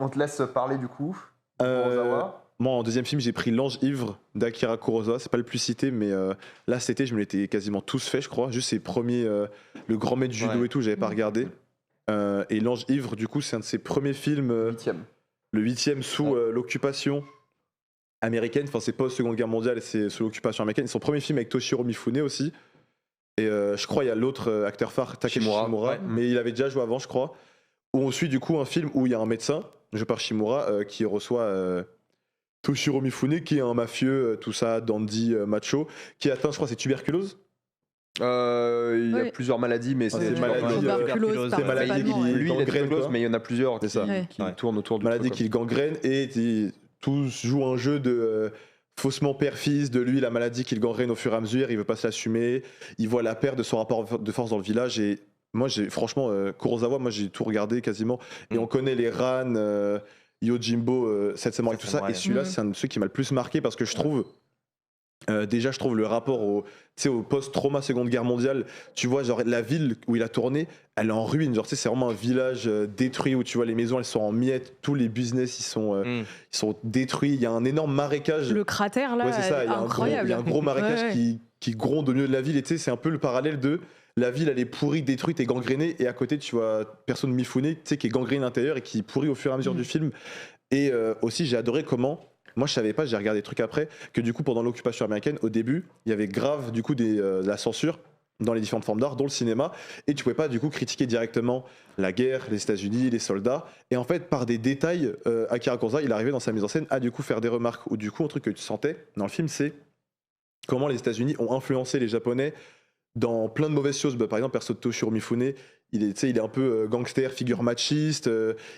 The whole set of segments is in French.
On te laisse parler du coup. Moi, en deuxième film, j'ai pris L'Ange ivre d'Akira Kurosawa. C'est pas le plus cité, mais là, cet été, je me l'étais quasiment tous fait, je crois. Juste ses premiers, le grand maître du judo et tout, j'avais pas regardé. Et L'Ange ivre, du coup, c'est un de ses premiers films. Le 8e sous l'occupation américaine. Enfin, c'est pas Seconde Guerre mondiale, c'est sous l'occupation américaine. C'est son premier film avec Toshiro Mifune aussi. Et je crois il y a l'autre acteur phare, Takeshi Shimura, mais il avait déjà joué avant, je crois. Où on suit du coup un film où il y a un médecin, joué par Shimura, qui reçoit Toshiro Mifune, qui est un mafieux, tout ça, dandy, macho, qui est atteint, je crois, c'est tuberculose. Il y a plusieurs maladies, mais c'est tuberculose. C'est maladie qui lui, il a tuberculose, mais il y en a plusieurs qui tournent autour du maladie qui le gangrène, et tous jouent un jeu de faussement père-fils, de lui, la maladie qui le gangrène au fur et à mesure, il veut pas se l'assumer, il voit la perte de son rapport de force dans le village, et moi, franchement, Kurosawa, moi j'ai tout regardé quasiment, et on connaît les Ran, Yojimbo, Sept Samouraïs, tout ça, et celui-là, c'est un de ceux qui m'a le plus marqué, parce que je trouve... déjà, je trouve le rapport au post-trauma Seconde Guerre mondiale. Tu vois, genre la ville où il a tourné, elle est en ruine. Genre, c'est vraiment un village détruit où tu vois les maisons, elles sont en miettes, tous les business ils sont détruits. Il y a un énorme marécage. Le cratère là, c'est ça. incroyable. Il y a un gros marécage qui gronde au milieu de la ville. Et tu sais, c'est un peu le parallèle de la ville, elle est pourrie, détruite et gangrénée. Et à côté, tu vois personne Mifune, tu sais, qui est gangréné à l'intérieur et qui pourrit au fur et à mesure du film. Et aussi, j'ai adoré comment. Moi, je savais pas, j'ai regardé des trucs après, que du coup, pendant l'occupation américaine, au début, il y avait grave du coup de la censure dans les différentes formes d'art, dont le cinéma, et tu pouvais pas du coup critiquer directement la guerre, les États-Unis, les soldats. Et en fait, par des détails, Akira Kurosawa, il arrivait dans sa mise en scène à du coup faire des remarques. Ou du coup, un truc que tu sentais dans le film, c'est comment les États-Unis ont influencé les Japonais dans plein de mauvaises choses. Par exemple, perso de Toshiro Mifune, il est un peu gangster, figure machiste,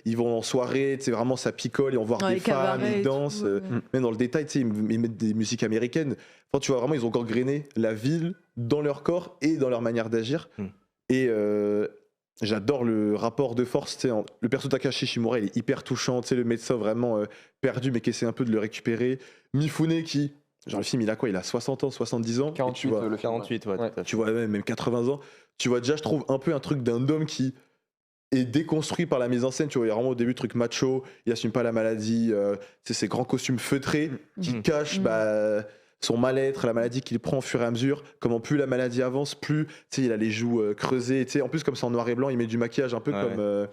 ils vont en soirée, vraiment ça picole, ils vont voir des femmes, ils dansent, même dans le détail, ils mettent des musiques américaines. Enfin, tu vois, vraiment, ils ont gangréné la ville dans leur corps et dans leur manière d'agir. Et j'adore le rapport de force, le perso Takashi Shimura, il est hyper touchant, le médecin vraiment perdu, mais qui essaie un peu de le récupérer. Mifune qui... Genre le film, il a quoi? Il a 60 ans, 70 ans. 48, le 48, ouais. Tu vois, même 80 ans. Tu vois déjà, je trouve, un peu un truc d'un homme qui est déconstruit par la mise en scène. Tu vois, il y a vraiment au début truc macho, il assume pas la maladie, ces grands costumes feutrés qui cachent son mal-être, la maladie qu'il prend au fur et à mesure. Comment plus la maladie avance, plus il a les joues creusées. En plus, comme c'est en noir et blanc, il met du maquillage un peu comme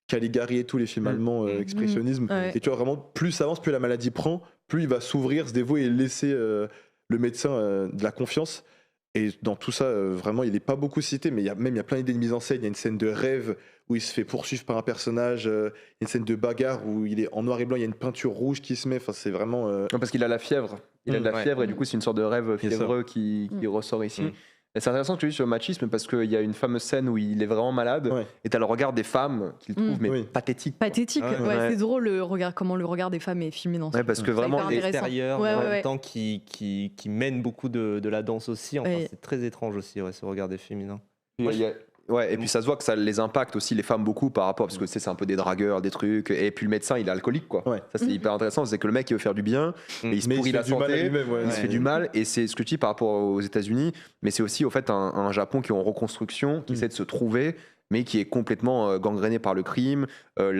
Caligari et tous les films allemands, expressionnisme. Et tu vois, vraiment, plus ça avance, plus la maladie prend, plus il va s'ouvrir, se dévouer et laisser le médecin de la confiance. Et dans tout ça, vraiment, il n'est pas beaucoup cité, mais il y a plein d'idées de mise en scène. Il y a une scène de rêve où il se fait poursuivre par un personnage, une scène de bagarre où il est en noir et blanc, il y a une peinture rouge qui se met. Enfin, c'est vraiment... Non, parce qu'il a la fièvre. Il a de la fièvre et du coup, c'est une sorte de rêve fiévreux qui ressort ici. Et c'est intéressant que tu dis sur le machisme parce qu'il y a une fameuse scène où il est vraiment malade et tu as le regard des femmes qu'il trouve pathétique. Pathétique, c'est drôle comment le regard des femmes est filmé dans ce film. Parce que vraiment l'extérieur, en même temps qui mène beaucoup de la danse aussi. Enfin, c'est très étrange aussi, ce regard des féminins. Et puis ça se voit que ça les impacte aussi les femmes beaucoup par rapport parce que c'est un peu des dragueurs, des trucs, et puis le médecin il est alcoolique quoi. Ça c'est hyper intéressant, c'est que le mec il veut faire du bien et il se pourrit la santé, il se fait du mal, et c'est ce que tu dis par rapport aux États-Unis, mais c'est aussi au fait un Japon qui est en reconstruction, qui essaie de se trouver, mais qui est complètement gangréné par le crime,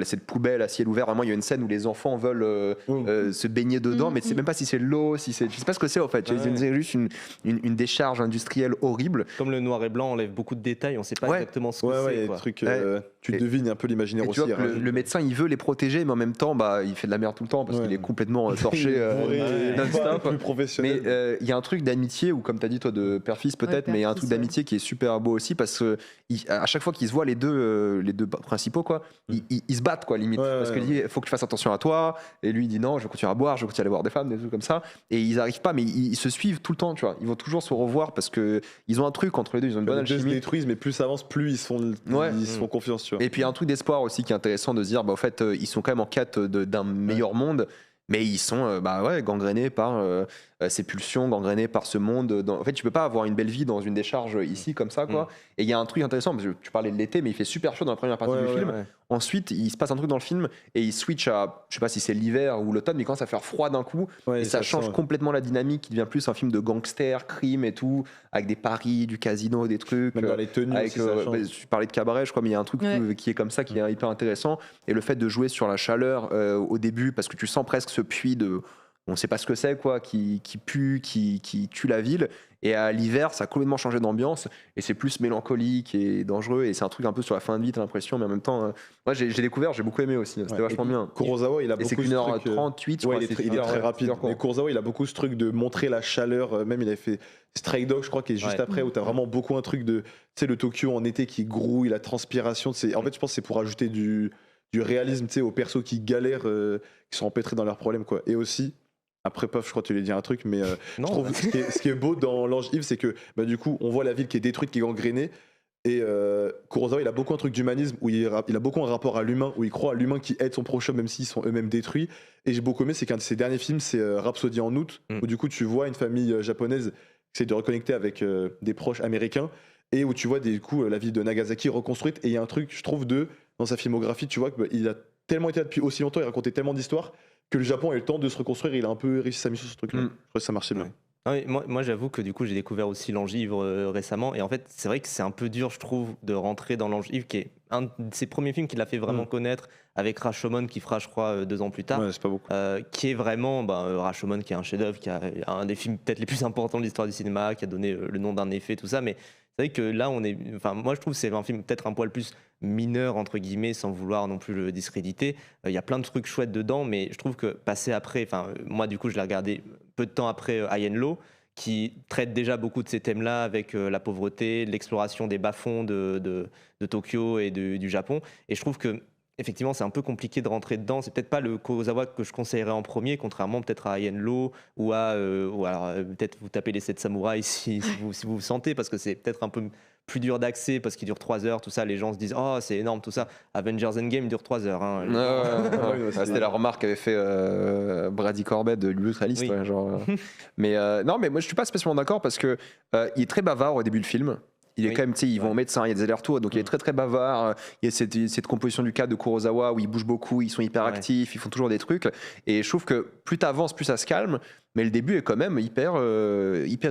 cette poubelle à ciel ouvert. Vraiment, il y a une scène où les enfants veulent se baigner dedans, mais tu sais même pas si c'est de l'eau, je sais pas ce que c'est en fait. C'est juste une décharge industrielle horrible. Comme le noir et blanc enlève beaucoup de détails, on sait pas exactement ce que c'est. Tu devines un peu l'imaginaire aussi. Tu vois, le médecin, il veut les protéger, mais en même temps, il fait de la merde tout le temps parce qu'il est complètement torché non-stop. Plus professionnel. Mais il y a un truc d'amitié, ou comme tu as dit toi, de père-fils peut-être, mais il y a un truc d'amitié qui est super beau aussi parce que à chaque fois qu'ils se voient, les deux principaux, quoi, ils se battent, quoi, limite. Parce qu'il dit, il faut que tu fasses attention à toi. Et lui, il dit non, je vais continuer à boire, je vais continuer à aller voir des femmes, des trucs comme ça. Et ils n'arrivent pas, mais ils se suivent tout le temps, tu vois. Ils vont toujours se revoir parce qu'ils ont un truc entre les deux, ils ont une bonne alchimie. Ils se détruisent, mais plus ça avance, plus ils se font confiance, tu vois. Et puis il y a un truc d'espoir aussi qui est intéressant de se dire, au fait, ils sont quand même en quête d'un meilleur monde. Mais ils sont gangrénés par ses pulsions, gangréné par ce monde. En fait, tu peux pas avoir une belle vie dans une décharge ici comme ça, quoi. Et il y a un truc intéressant, parce que tu parlais de l'été, mais il fait super chaud dans la première partie du film. Ensuite, il se passe un truc dans le film et il switch à, je sais pas si c'est l'hiver ou l'automne, mais il commence à faire froid d'un coup. Et ça change complètement la dynamique. Il devient plus un film de gangster, crime et tout, avec des paris, du casino, des trucs. Même dans les tenues avec, aussi, tu parlais de cabaret, je crois, mais il y a un truc qui est comme ça, qui est hyper intéressant. Et le fait de jouer sur la chaleur au début, parce que tu sens presque ce puits de... On ne sait pas ce que c'est, quoi, qui pue, qui tue la ville. Et à l'hiver, ça a complètement changé d'ambiance. Et c'est plus mélancolique et dangereux. Et c'est un truc un peu sur la fin de vie, t'as l'impression. Mais en même temps, moi, j'ai découvert, j'ai beaucoup aimé aussi. C'était vachement bien. Kurosawa, il a beaucoup ce truc. C'est 1h38, je crois. Il est très rapide. Mais Kurosawa, il a beaucoup ce truc de montrer la chaleur. Même, il avait fait Strike Dog, je crois, qui est juste après, où t'as vraiment beaucoup un truc de, tu sais, le Tokyo en été qui grouille, la transpiration. En fait, je pense que c'est pour ajouter du réalisme, tu sais, aux persos qui galèrent, qui sont empêtrés dans leurs problèmes, quoi. Et aussi, après, Puff, je crois que tu lui as dit un truc, mais je trouve ce qui est beau dans L'Ange Ivre, c'est que du coup, on voit la ville qui est détruite, qui est gangrénée. Et Kurosawa, il a beaucoup un truc d'humanisme, où il a beaucoup un rapport à l'humain, où il croit à l'humain qui aide son prochain, même s'ils sont eux-mêmes détruits. Et j'ai beaucoup aimé, c'est qu'un de ses derniers films, c'est Rhapsody en août, où du coup, tu vois une famille japonaise qui essaie de reconnecter avec des proches américains, et où tu vois du coup la ville de Nagasaki reconstruite. Et il y a un truc, je trouve, dans sa filmographie, tu vois qu'il a tellement été là depuis aussi longtemps, il racontait tellement d'histoires, que le Japon a eu le temps de se reconstruire et il a un peu réussi sa mission sur ce truc-là. Je crois que ça marchait bien. Ah oui, moi j'avoue que du coup j'ai découvert aussi L'Ange Ivre récemment et en fait c'est vrai que c'est un peu dur je trouve de rentrer dans L'Ange Ivre qui est un de ses premiers films qu'il a fait vraiment connaître avec Rashomon qui fera je crois 2 ans plus tard, c'est pas beaucoup. qui est vraiment Rashomon qui est un chef-d'œuvre, qui a un des films peut-être les plus importants de l'histoire du cinéma, qui a donné le nom d'un effet tout ça, mais c'est vrai que là moi je trouve que c'est un film peut-être un poil plus mineur entre guillemets sans vouloir non plus le discréditer. Il y a plein de trucs chouettes dedans, mais je trouve que passer après, moi du coup je l'ai regardé peu de temps après High and Low, qui traite déjà beaucoup de ces thèmes-là avec la pauvreté, l'exploration des bas-fonds de Tokyo et du Japon. Et je trouve que effectivement, c'est un peu compliqué de rentrer dedans. C'est peut-être pas le Kurosawa que je conseillerais en premier, contrairement peut-être à High and Low ou alors peut-être vous tapez les 7 samouraïs si vous sentez, parce que c'est peut-être un peu plus dur d'accès parce qu'il dure 3 heures, tout ça. Les gens se disent oh c'est énorme tout ça. Avengers Endgame dure 3 heures. Hein. C'était la remarque qu'avait fait Brady Corbett de l'Ultraliste. Oui. Mais non, mais moi je suis pas spécialement d'accord parce que il est très bavard au début du film. Il est quand même, tu sais, ils vont au médecin, il y a des allers-retours, donc il est très très bavard. Il y a cette composition du cadre de Kurosawa où ils bougent beaucoup, ils sont hyper actifs, ils font toujours des trucs. Et je trouve que plus t'avances, plus ça se calme. Mais le début est quand même hyper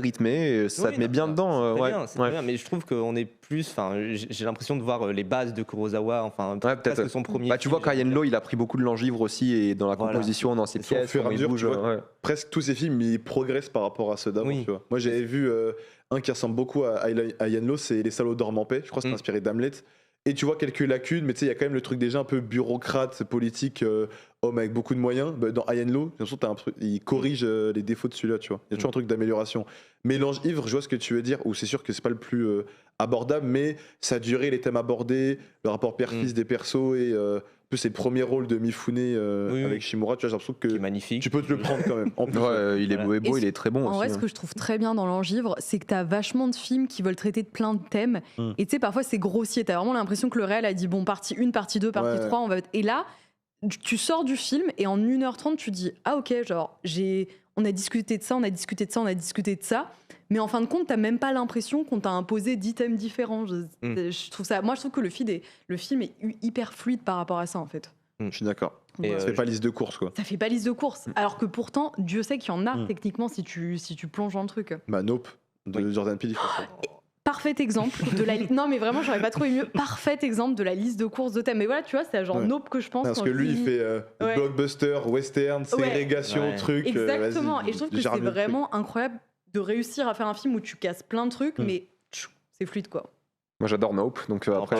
rythmé, ça te met bien dedans. C'est bien, mais je trouve qu'on est plus. J'ai l'impression de voir les bases de Kurosawa, peut-être son premier. Tu vois qu'High and Low, il a pris beaucoup de L'Ange Ivre aussi, et dans la composition, dans ses pièces, comment il bouge. Presque tous ses films, ils progressent par rapport à ceux d'avant. Tu vois. Moi, j'avais vu un qui ressemble beaucoup à High and Low, c'est Les Salauds dorment en paix. Je crois que c'est inspiré d'Hamlet. Et tu vois quelques lacunes, mais tu sais, il y a quand même le truc déjà un peu bureaucrate, politique, homme avec beaucoup de moyens. Dans High and Low, j'ai l'impression que il corrige les défauts de celui-là, tu vois. Il y a toujours un truc d'amélioration. Mais L'Ange Ivre, je vois ce que tu veux dire, où c'est sûr que c'est pas le plus abordable, mais sa durée, les thèmes abordés, le rapport père-fils des persos et c'est le premier rôle de Mifune avec Shimura, tu vois, j'ai l'impression que magnifique. Tu peux te le prendre quand même. En plus, il est beau, il est très bon. En vrai, ce que je trouve très bien dans L'Ange Ivre, c'est que t'as vachement de films qui veulent traiter de plein de thèmes. Et tu sais, parfois c'est grossier. T'as vraiment l'impression que le réel a dit bon, partie 1, partie 2, partie 3, on va. Et là, tu sors du film et en 1h30, tu dis ah ok, genre on a discuté de ça, on a discuté de ça, on a discuté de ça. Mais en fin de compte, t'as même pas l'impression qu'on t'a imposé 10 thèmes différents. Je trouve ça. Moi, je trouve que le film est hyper fluide par rapport à ça en fait. Je suis d'accord. Ça fait pas liste de course quoi. Ça fait pas liste de course. Alors que pourtant, Dieu sait qu'il y en a techniquement si tu plonges dans le truc. Nope de Jordan Peele. Parfait exemple de la non mais vraiment j'aurais pas trouvé mieux. Parfait exemple de la liste de courses de thèmes. Mais voilà tu vois c'est genre Nope que je pense. Parce que lui il fait blockbuster, western, ségrégation, truc. Exactement. Et je trouve que c'est vraiment incroyable de réussir à faire un film où tu casses plein de trucs mais c'est fluide quoi. Moi j'adore Nope, donc après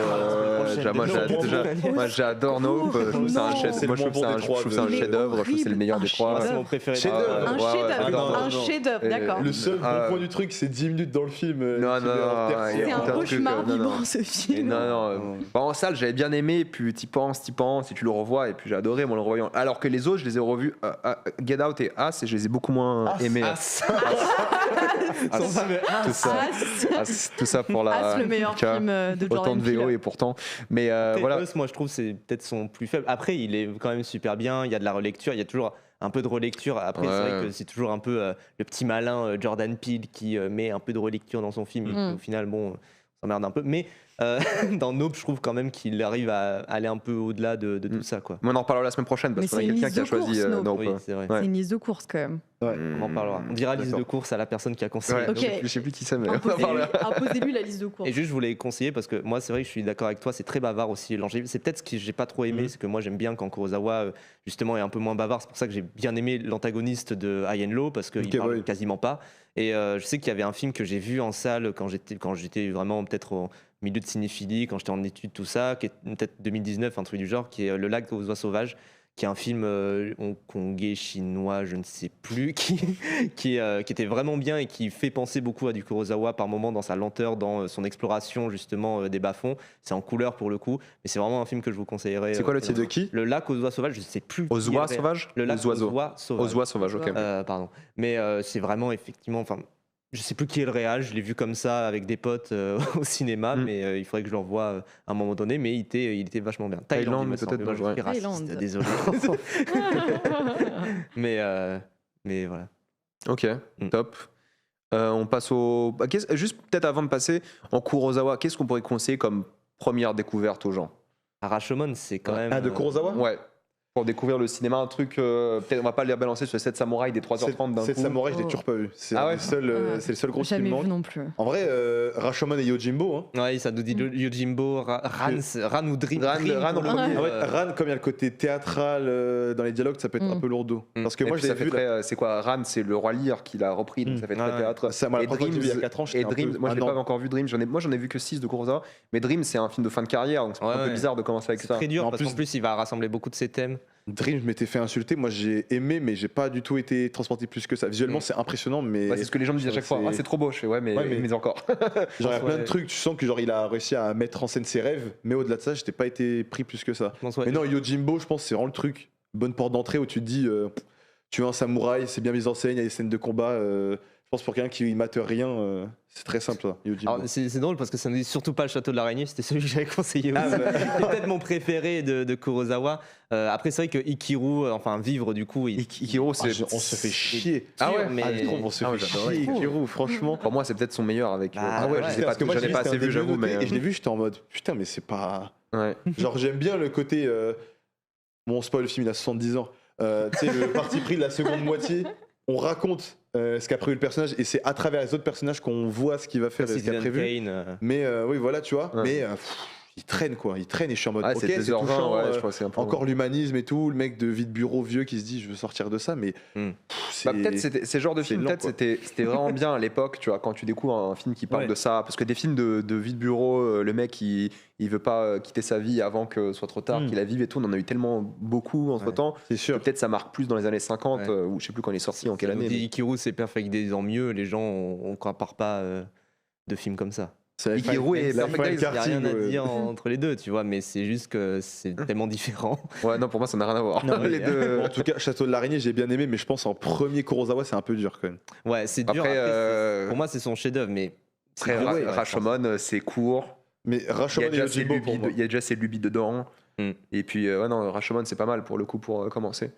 moi j'adore Nope. Je trouve ça un chef-d'œuvre, je trouve c'est le meilleur des trois. C'est mon préféré. Un chef-d'œuvre, d'accord. Le seul bon point du truc, c'est 10 minutes dans le film. C'est un cauchemar vivant ce film. Non. En salle j'avais bien aimé, puis t'y penses, et tu le revois, et puis j'ai adoré moi le revoyant. Alors que les autres je les ai revus, Get Out et As, et je les ai beaucoup moins aimés. Tout ça pour la. As le meilleur. film de Jordan autant de VO Peele. et pourtant. Mais voilà. Us, moi je trouve c'est peut-être son plus faible. Après, il est quand même super bien. Il y a de la relecture, il y a toujours un peu de relecture. Après, c'est vrai que c'est toujours un peu le petit malin Jordan Peele qui met un peu de relecture dans son film. Et au final, bon, ça s'emmerde un peu. Mais dans Nope, je trouve quand même qu'il arrive à aller un peu au-delà de tout ça, quoi. Mais on en reparlera la semaine prochaine parce qu'on a quelqu'un qui a choisi Nope. Oui, c'est vrai. C'est une liste de courses quand même. On en parlera. On dira liste de courses à la personne qui a conseillé. Ouais, Ok. je sais plus qui c'est, mais on en parlera. Imposez-lui la liste de courses. Et juste, je voulais conseiller parce que moi, c'est vrai que je suis d'accord avec toi, c'est très bavard aussi. L'Angélique. C'est peut-être ce que j'ai pas trop aimé, c'est que moi, j'aime bien quand Kurosawa, justement, est un peu moins bavard. C'est pour ça que j'ai bien aimé l'antagoniste de High and Low parce qu'il parle quasiment pas. Et je sais qu'il y avait un film que j'ai vu en salle quand j'étais vraiment peut-être au milieu de cinéphilie, quand j'étais en études, tout ça, qui est peut-être 2019, un truc du genre, qui est Le Lac aux oies sauvages, qui est un film hongkongais, chinois, je ne sais plus, qui était vraiment bien et qui fait penser beaucoup à du Kurosawa par moment dans sa lenteur, dans son exploration justement des bas-fonds. C'est en couleur pour le coup, mais c'est vraiment un film que je vous conseillerais. C'est quoi le titre de qui? Le Lac aux oies sauvages, je ne sais plus. Aux oies sauvages? Le Lac aux oies sauvages. Aux oies sauvages, ok. Pardon. Mais c'est vraiment effectivement... Je sais plus qui est le réal, je l'ai vu comme ça avec des potes au cinéma, mais il faudrait que je le revoie à un moment donné, mais il était vachement bien. Thaïlande, me semble. peut-être. Moi, je suis raciste, désolé. mais voilà. Ok, top. On passe au... Juste peut-être avant de passer, en Kurosawa, qu'est-ce qu'on pourrait conseiller comme première découverte aux gens? Rashomon, c'est quand même... Ah, de Kurosawa? Ouais. Pour découvrir le cinéma, un truc, peut-être on va pas les balancer sur 7 samouraïs des 3h30 d'un coup. 7 samouraïs, je l'ai toujours pas vu. C'est c'est le seul gros qui me Jamais manque. vu non plus. En vrai, Rashomon et Yojimbo. Hein. Ouais, ça nous dit Yojimbo, Ran ou Dream. Ran en premier. Ah ouais, Ran, comme il y a le côté théâtral dans les dialogues, ça peut être un peu lourdeau. Parce que moi, je l'ai vu. C'est quoi Ran, c'est le roi Lear qui l'a repris, donc ça fait très théâtre. Ça, moi, la première fois que j'ai vu il y a 4 ans, et Dream, moi je n'ai pas encore vu Dream. Moi j'en ai vu que 6 de Kurosawa. Mais Dream, c'est un film de fin de carrière, donc c'est un peu bizarre de commencer avec ça. C'est très dur parce qu'en plus, il va rassembler beaucoup de ses thèmes. Dream, je m'étais fait insulter. Moi, j'ai aimé, mais j'ai pas du tout été transporté plus que ça. Visuellement, c'est impressionnant, mais. C'est ce que les gens me disent à chaque fois. Ah, c'est trop beau. Je fais mais encore. Genre, il y a plein de trucs. Tu sens que genre il a réussi à mettre en scène ses rêves, mais au-delà de ça, j'étais pas été pris plus que ça. Mais non, Yojimbo, je pense, c'est vraiment le truc. Bonne porte d'entrée où tu te dis, tu es un samouraï, c'est bien mis en scène, il y a des scènes de combat. Je pense pour quelqu'un qui mate rien, c'est très simple. C'est drôle parce que ça ne dit surtout pas le château de l'araignée, c'était celui que j'avais conseillé aussi. C'est peut-être mon préféré de Kurosawa. Après, c'est vrai que Ikiru, enfin Vivre du coup. Ikiru, on se fait chier. On se fait chier, Ikiru, franchement. Pour moi, c'est peut-être son meilleur avec. Je sais pas, parce que moi, j'en ai pas assez vu, j'avoue. Et je l'ai vu, j'étais en mode putain, mais c'est pas. Genre, j'aime bien le côté. Bon, spoil, le film, il a 70 ans. Tu sais, le parti pris de la seconde moitié. On raconte ce qu'a prévu le personnage et c'est à travers les autres personnages qu'on voit ce qu'il va faire et ce qu'il a prévu. Mais oui, voilà, tu vois. Mais il traîne quoi, il traîne et je suis en mode ok, c'est touchant. Je crois c'est un peu encore l'humanisme et tout, le mec de vie de bureau vieux qui se dit je veux sortir de ça, mais peut-être ces genres de films, peut-être c'était vraiment bien à l'époque, tu vois, quand tu découvres un film qui parle de ça, parce que des films de vie de bureau, le mec il veut pas quitter sa vie avant que ce soit trop tard, qu'il la vive et tout, on en a eu tellement beaucoup entre temps. C'est sûr. Peut-être ça marque plus dans les années 50 ou je sais plus quand il est sorti, en quelle année. Ikiru, c'est Perfect Days en mieux, les gens on compare pas de films comme ça. Ikiru et Perfect Days, il n'y a rien à dire entre les deux, tu vois, mais c'est juste que c'est tellement différent. Ouais, non, pour moi, ça n'a rien à voir. Les deux. En tout cas, Château de l'Araignée, j'ai bien aimé, mais je pense en premier Kurosawa, c'est un peu dur quand même. Ouais, c'est dur. Après, pour moi, c'est son chef-d'œuvre, mais. Rashomon, c'est court. Mais Rashomon et Yojimbo, il y a déjà ses lubies dedans. Et puis, non, Rashomon, c'est pas mal pour le coup pour commencer.